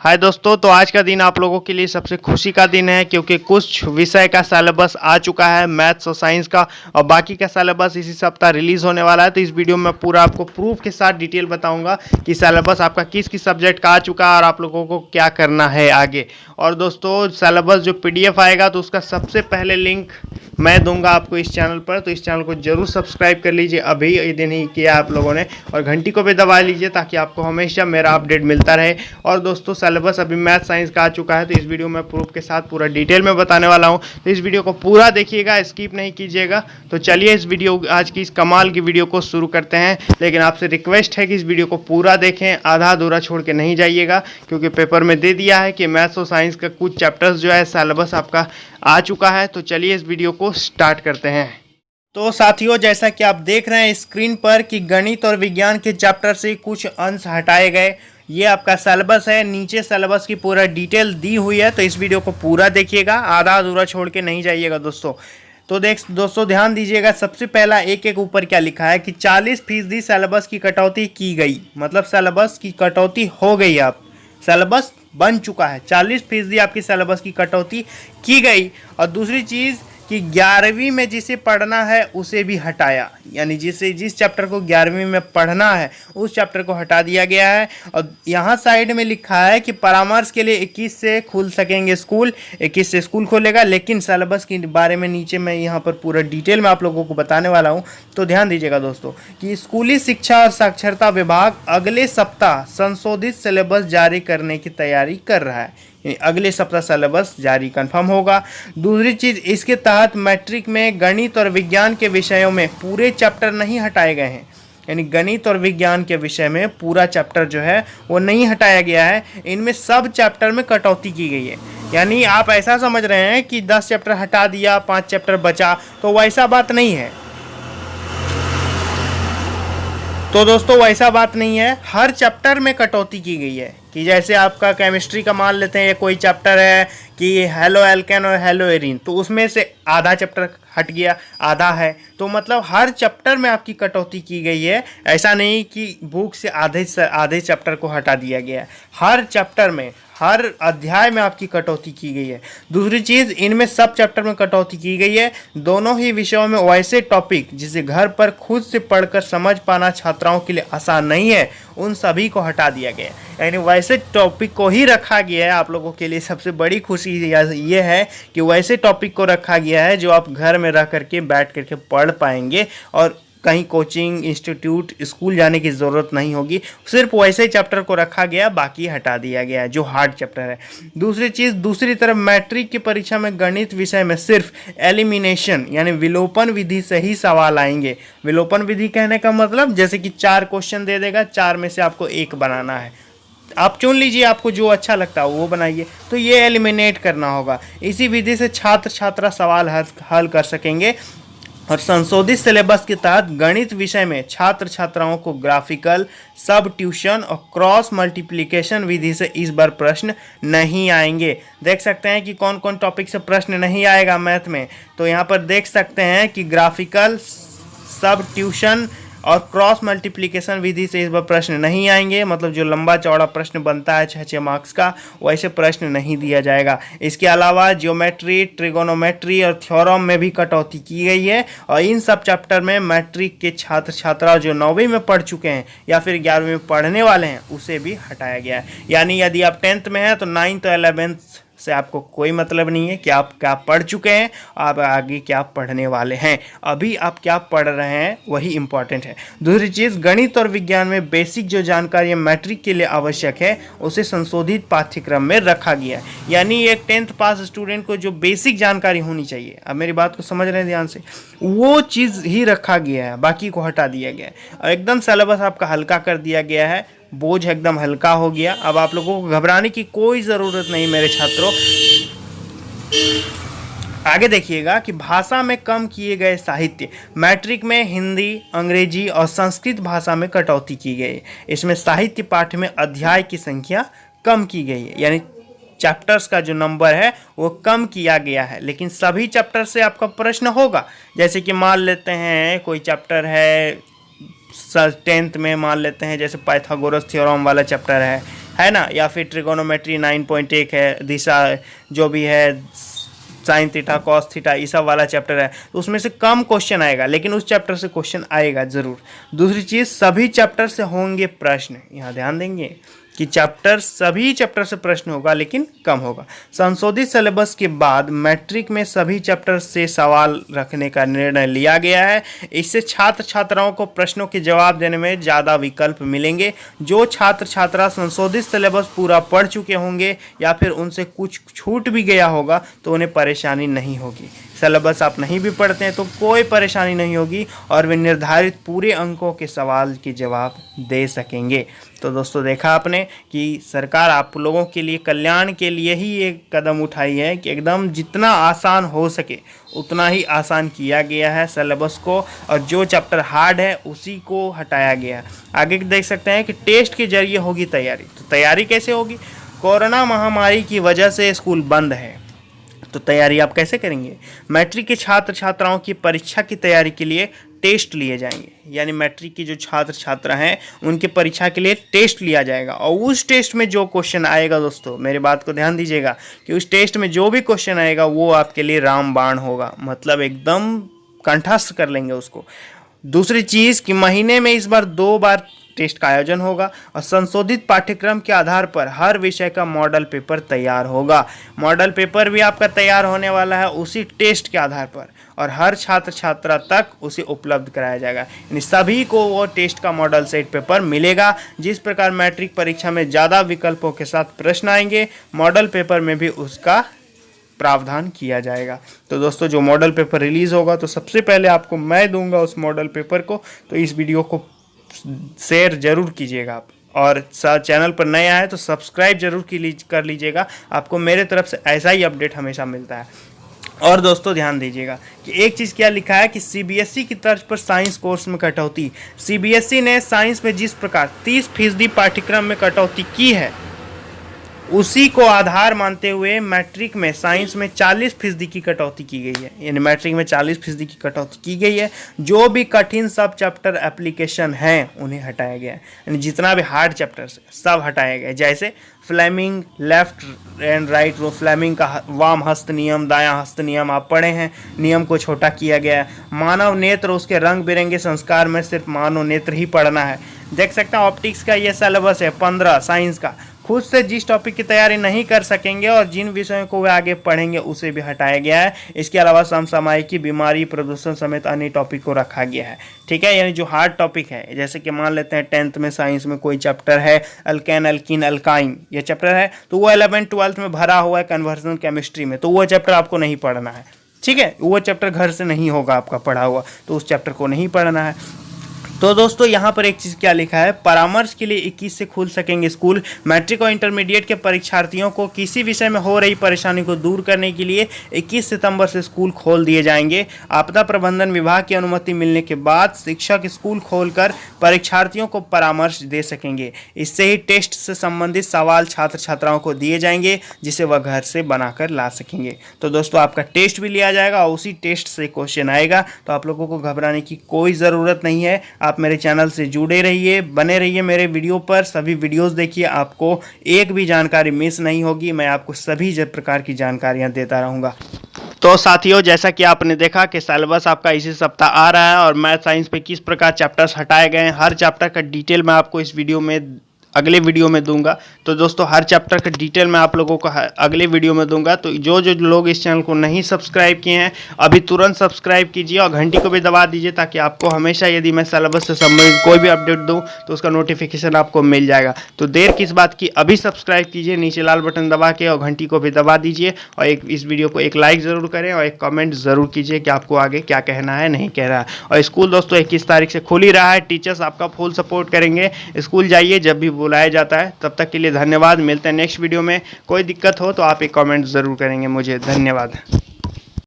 हाय दोस्तों, तो आज का दिन आप लोगों के लिए सबसे खुशी का दिन है क्योंकि कुछ विषय का सिलेबस आ चुका है, मैथ्स और साइंस का, और बाकी का सिलेबस इसी सप्ताह रिलीज़ होने वाला है। तो इस वीडियो में पूरा आपको प्रूफ के साथ डिटेल बताऊंगा कि सिलेबस आपका किस किस सब्जेक्ट का आ चुका है और आप लोगों को क्या करना है आगे। और दोस्तों, सिलेबस जो PDF आएगा तो उसका सबसे पहले लिंक मैं दूंगा आपको इस चैनल पर, तो इस चैनल को जरूर सब्सक्राइब कर लीजिए, अभी यदि नहीं किया आप लोगों ने, और घंटी को भी दबा लीजिए ताकि आपको हमेशा मेरा अपडेट मिलता रहे। और दोस्तों, सिलेबस अभी मैथ साइंस का आ चुका है, तो इस वीडियो में प्रूफ के साथ पूरा डिटेल में बताने वाला हूँ, तो इस वीडियो को पूरा देखिएगा, स्किप नहीं कीजिएगा। तो चलिए इस वीडियो, आज की इस कमाल की वीडियो को शुरू करते हैं। लेकिन आपसे रिक्वेस्ट है कि इस वीडियो को पूरा देखें, आधा अधूरा छोड़ के नहीं जाइएगा, क्योंकि पेपर में दे दिया है कि मैथ्स और साइंस का कुछ चैप्टर्स जो है सिलेबस आपका आ चुका है। तो चलिए इस वीडियो को स्टार्ट करते हैं। तो साथियों, जैसा कि आप देख रहे हैं स्क्रीन पर कि गणित और विज्ञान के चैप्टर से कुछ अंश हटाए गए, ये आपका सिलेबस है। नीचे सिलेबस की पूरा डिटेल दी हुई है, तो इस वीडियो को पूरा देखिएगा, आधा अधूरा छोड़ के नहीं जाइएगा दोस्तों। तो दोस्तों ध्यान दीजिएगा, सबसे पहला एक ऊपर क्या लिखा है कि 40% सिलेबस की कटौती की गई, मतलब सिलेबस की कटौती हो गई, आप सिलेबस बन चुका है, 40% आपकी सिलेबस की कटौती की गई। और दूसरी चीज़ कि 11वीं में जिसे पढ़ना है उसे भी हटाया, यानी जिस चैप्टर को 11वीं में पढ़ना है उस चैप्टर को हटा दिया गया है। और यहाँ साइड में लिखा है कि परामर्श के लिए 21 से खुल सकेंगे स्कूल, 21 से स्कूल खोलेगा, लेकिन सिलेबस के बारे में नीचे मैं यहाँ पर पूरा डिटेल में आप लोगों को बताने वाला हूँ। तो ध्यान दीजिएगा दोस्तों कि स्कूली शिक्षा और साक्षरता विभाग अगले सप्ताह संशोधित सिलेबस जारी करने की तैयारी कर रहा है, अगले सप्ताह सिलेबस जारी कंफर्म होगा। दूसरी चीज़, इसके तहत मैट्रिक में गणित और विज्ञान के विषयों में पूरे चैप्टर नहीं हटाए गए हैं, यानी गणित और विज्ञान के विषय में पूरा चैप्टर जो है वो नहीं हटाया गया है, इनमें सब चैप्टर में कटौती की गई है। यानी आप ऐसा समझ रहे हैं कि 10 चैप्टर हटा दिया, 5 चैप्टर बचा, तो वैसा बात नहीं है। तो दोस्तों वैसा बात नहीं है, हर चैप्टर में कटौती की गई है। कि जैसे आपका केमिस्ट्री का मान लेते हैं, ये कोई चैप्टर है कि हेलो एल्केन और हेलो एरीन, तो उसमें से आधा चैप्टर हट गया, आधा है, तो मतलब हर चैप्टर में आपकी कटौती की गई है। ऐसा नहीं कि बुक से आधे चैप्टर को हटा दिया गया है, हर चैप्टर में, हर अध्याय में आपकी कटौती की गई है। दूसरी चीज़, इनमें सब चैप्टर में कटौती की गई है। दोनों ही विषयों में वैसे टॉपिक जिसे घर पर खुद से पढ़कर समझ पाना छात्राओं के लिए आसान नहीं है, उन सभी को हटा दिया गया है, यानी वैसे टॉपिक को ही रखा गया है। आप लोगों के लिए सबसे बड़ी खुशी ये है कि वैसे टॉपिक को रखा गया है जो आप घर में रह करके बैठ करके पढ़ पाएंगे और कहीं कोचिंग इंस्टीट्यूट स्कूल जाने की ज़रूरत नहीं होगी। सिर्फ वैसे चैप्टर को रखा गया, बाकी हटा दिया गया है जो हार्ड चैप्टर है। दूसरी चीज़, दूसरी तरफ मैट्रिक की परीक्षा में गणित विषय में सिर्फ एलिमिनेशन यानी विलोपन विधि से ही सवाल आएंगे। विलोपन विधि कहने का मतलब जैसे कि 4 क्वेश्चन दे देगा, 4 में से आपको 1 बनाना है, आप चुन लीजिए, आपको जो अच्छा लगता है वो बनाइए, तो ये एलिमिनेट करना होगा। इसी विधि से छात्र छात्रा सवाल हल कर सकेंगे। और संशोधित सिलेबस के तहत गणित विषय में छात्र छात्राओं को ग्राफिकल, सब ट्यूशन और क्रॉस मल्टीप्लिकेशन विधि से इस बार प्रश्न नहीं आएंगे। देख सकते हैं कि कौन कौन टॉपिक से प्रश्न नहीं आएगा मैथ में, तो यहाँ पर देख सकते हैं कि ग्राफिकल, सब ट्यूशन और क्रॉस मल्टीप्लिकेशन विधि से इस बार प्रश्न नहीं आएंगे, मतलब जो लंबा चौड़ा प्रश्न बनता है 6-6 मार्क्स का, वैसे प्रश्न नहीं दिया जाएगा। इसके अलावा ज्योमेट्री, ट्रिगोनोमेट्री और थ्योरम में भी कटौती की गई है, और इन सब चैप्टर में मैट्रिक के छात्र छात्रा जो 9वीं में पढ़ चुके हैं या फिर 11वीं में पढ़ने वाले हैं उसे भी हटाया गया है। यानी यदि आप 10th में हैं तो 9th और 11th से आपको कोई मतलब नहीं है कि आप क्या पढ़ चुके हैं, आप आगे क्या पढ़ने वाले हैं, अभी आप क्या पढ़ रहे हैं वही इंपॉर्टेंट है। दूसरी चीज़, गणित और विज्ञान में बेसिक जो जानकारी मैट्रिक के लिए आवश्यक है उसे संशोधित पाठ्यक्रम में रखा गया है। यानी एक 10th पास स्टूडेंट को जो बेसिक जानकारी होनी चाहिए, अब मेरी बात को समझ रहे हैं ध्यान से, वो चीज़ ही रखा गया है, बाकी को हटा दिया गया है। और एकदम सिलेबस आपका हल्का कर दिया गया है, बोझ एकदम हल्का हो गया। अब आप लोगों को घबराने की कोई ज़रूरत नहीं मेरे छात्रों। आगे देखिएगा कि भाषा में कम किए गए साहित्य, मैट्रिक में हिंदी, अंग्रेजी और संस्कृत भाषा में कटौती की गई। इसमें साहित्य पाठ में अध्याय की संख्या कम की गई है, यानी चैप्टर्स का जो नंबर है वो कम किया गया है, लेकिन सभी चैप्टर से आपका प्रश्न होगा। जैसे कि मान लेते हैं कोई चैप्टर है 10th में, मान लेते हैं जैसे पाइथागोरस थ्योरम वाला चैप्टर है है ना, या फिर ट्रिगोनोमेट्री 9.1 है, दिशा जो भी है, साइन थीटा कॉस थीटा, ये सब वाला चैप्टर है, तो उसमें से कम क्वेश्चन आएगा, लेकिन उस चैप्टर से क्वेश्चन आएगा जरूर। दूसरी चीज़, सभी चैप्टर से होंगे प्रश्न, यहाँ ध्यान देंगे कि सभी चैप्टर से प्रश्न होगा, लेकिन कम होगा। संशोधित सिलेबस के बाद मैट्रिक में सभी चैप्टर से सवाल रखने का निर्णय लिया गया है। इससे छात्र छात्राओं को प्रश्नों के जवाब देने में ज़्यादा विकल्प मिलेंगे। जो छात्र छात्रा संशोधित सिलेबस पूरा पढ़ चुके होंगे या फिर उनसे कुछ छूट भी गया होगा तो उन्हें परेशानी नहीं होगी। सिलेबस आप नहीं भी पढ़ते हैं तो कोई परेशानी नहीं होगी और वे निर्धारित पूरे अंकों के सवाल के जवाब दे सकेंगे। तो दोस्तों, देखा आपने कि सरकार आप लोगों के लिए, कल्याण के लिए ही एक कदम उठाई है कि एकदम जितना आसान हो सके उतना ही आसान किया गया है सिलेबस को, और जो चैप्टर हार्ड है उसी को हटाया गया है। आगे देख सकते हैं कि टेस्ट के जरिए होगी तैयारी। तो तैयारी कैसे होगी? कोरोना महामारी की वजह से स्कूल बंद है, तो तैयारी आप कैसे करेंगे? मैट्रिक के छात्र छात्राओं की परीक्षा की तैयारी के लिए टेस्ट लिए जाएंगे, यानी मैट्रिक की जो छात्र छात्रा हैं उनके परीक्षा के लिए टेस्ट लिया जाएगा, और उस टेस्ट में जो क्वेश्चन आएगा, दोस्तों मेरी बात को ध्यान दीजिएगा कि उस टेस्ट में जो भी क्वेश्चन आएगा वो आपके लिए रामबाण होगा, मतलब एकदम कंठस्थ कर लेंगे उसको। दूसरी चीज़ कि महीने में इस बार 2 बार टेस्ट का आयोजन होगा, और संशोधित पाठ्यक्रम के आधार पर हर विषय का मॉडल पेपर तैयार होगा। मॉडल पेपर भी आपका तैयार होने वाला है उसी टेस्ट के आधार पर, और हर छात्र छात्रा तक उसे उपलब्ध कराया जाएगा, यानी सभी को वो टेस्ट का मॉडल सेट पेपर मिलेगा। जिस प्रकार मैट्रिक परीक्षा में ज़्यादा विकल्पों के साथ प्रश्न आएंगे, मॉडल पेपर में भी उसका प्रावधान किया जाएगा। तो दोस्तों, जो मॉडल पेपर रिलीज़ होगा तो सबसे पहले आपको मैं दूंगा उस मॉडल पेपर को, तो इस वीडियो को शेयर जरूर कीजिएगा आप, और चैनल पर नए आए तो सब्सक्राइब जरूर कर लीजिएगा। आपको मेरे तरफ से ऐसा ही अपडेट हमेशा मिलता है। और दोस्तों ध्यान दीजिएगा कि एक चीज़ क्या लिखा है कि सीबीएसई की तर्ज पर साइंस कोर्स में कटौती। सीबीएसई ने साइंस में जिस प्रकार 30% पाठ्यक्रम में कटौती की है, उसी को आधार मानते हुए मैट्रिक में साइंस में 40% की कटौती की गई है, यानी मैट्रिक में 40% की कटौती की गई है। जो भी कठिन सब चैप्टर एप्लीकेशन हैं उन्हें हटाया गया है, यानी जितना भी हार्ड चैप्टर्स सब हटाया गया है। जैसे Fleming left and right rule, Fleming का वाम हस्त नियम, दायां हस्त नियम आप पढ़े हैं, नियम को छोटा किया गया है। मानव नेत्र, उसके रंग बिरंगे संस्कार में सिर्फ मानव नेत्र ही पढ़ना है। देख सकते हैं ऑप्टिक्स का ये सिलेबस है 15 साइंस का। खुद से जिस टॉपिक की तैयारी नहीं कर सकेंगे और जिन विषयों को वे आगे पढ़ेंगे उसे भी हटाया गया है। इसके अलावा समसामयिकी, बीमारी, प्रदूषण समेत अन्य टॉपिक को रखा गया है। ठीक है, यानी जो हार्ड टॉपिक है, जैसे कि मान लेते हैं 10th में साइंस में कोई चैप्टर है अल्केन, अल्कीन, अल्काइन, ये चैप्टर है, तो वो 11th 12th में भरा हुआ है कन्वर्जन केमिस्ट्री में, तो वो चैप्टर आपको नहीं पढ़ना है। ठीक है, वो चैप्टर घर से नहीं होगा आपका पढ़ा हुआ, तो उस चैप्टर को नहीं पढ़ना है। तो दोस्तों, यहाँ पर एक चीज़ क्या लिखा है, परामर्श के लिए 21 से खुल सकेंगे स्कूल। मैट्रिक और इंटरमीडिएट के परीक्षार्थियों को किसी विषय में हो रही परेशानी को दूर करने के लिए 21 सितंबर से स्कूल खोल दिए जाएंगे। आपदा प्रबंधन विभाग की अनुमति मिलने के बाद शिक्षक स्कूल खोलकर परीक्षार्थियों को परामर्श दे सकेंगे। इससे ही टेस्ट से संबंधित सवाल छात्र छात्राओं को दिए जाएंगे, जिसे वह घर से बनाकर ला सकेंगे। तो दोस्तों, आपका टेस्ट भी लिया जाएगा और उसी टेस्ट से क्वेश्चन आएगा, तो आप लोगों को घबराने की कोई ज़रूरत नहीं है। आप मेरे चैनल से जुड़े रहिए, बने रहिए मेरे वीडियो पर, सभी वीडियोस देखिए, आपको एक भी जानकारी मिस नहीं होगी। मैं आपको सभी प्रकार की जानकारियां देता रहूँगा। तो साथियों, जैसा कि आपने देखा कि सिलेबस आपका इसी सप्ताह आ रहा है और मैथ साइंस पे किस प्रकार चैप्टर्स हटाए गए हैं, हर चैप्टर का डिटेल मैं आपको इस वीडियो में अगले वीडियो में दूंगा। तो दोस्तों, हर चैप्टर का डिटेल मैं आप लोगों को अगले वीडियो में दूंगा। तो जो जो लोग इस चैनल को नहीं सब्सक्राइब किए हैं, अभी तुरंत सब्सक्राइब कीजिए और घंटी को भी दबा दीजिए, ताकि आपको हमेशा यदि मैं सिलेबस से संबंधित कोई भी अपडेट दूं तो उसका नोटिफिकेशन आपको मिल जाएगा। तो देर किस बात की, अभी सब्सक्राइब कीजिए, नीचे लाल बटन दबा के, और घंटी को भी दबा दीजिए, और इस वीडियो को एक लाइक ज़रूर करें और एक कमेंट ज़रूर कीजिए कि आपको आगे क्या कहना है, नहीं कह रहा है। और स्कूल दोस्तों 21 तारीख से खुल ही रहा है, टीचर्स आपका फुल सपोर्ट करेंगे। स्कूल जाइए जब भी बुलाया जाता है। तब तक के लिए धन्यवाद। मिलते हैं नेक्स्ट वीडियो में। कोई दिक्कत हो तो आप एक कमेंट ज़रूर करेंगे मुझे। धन्यवाद।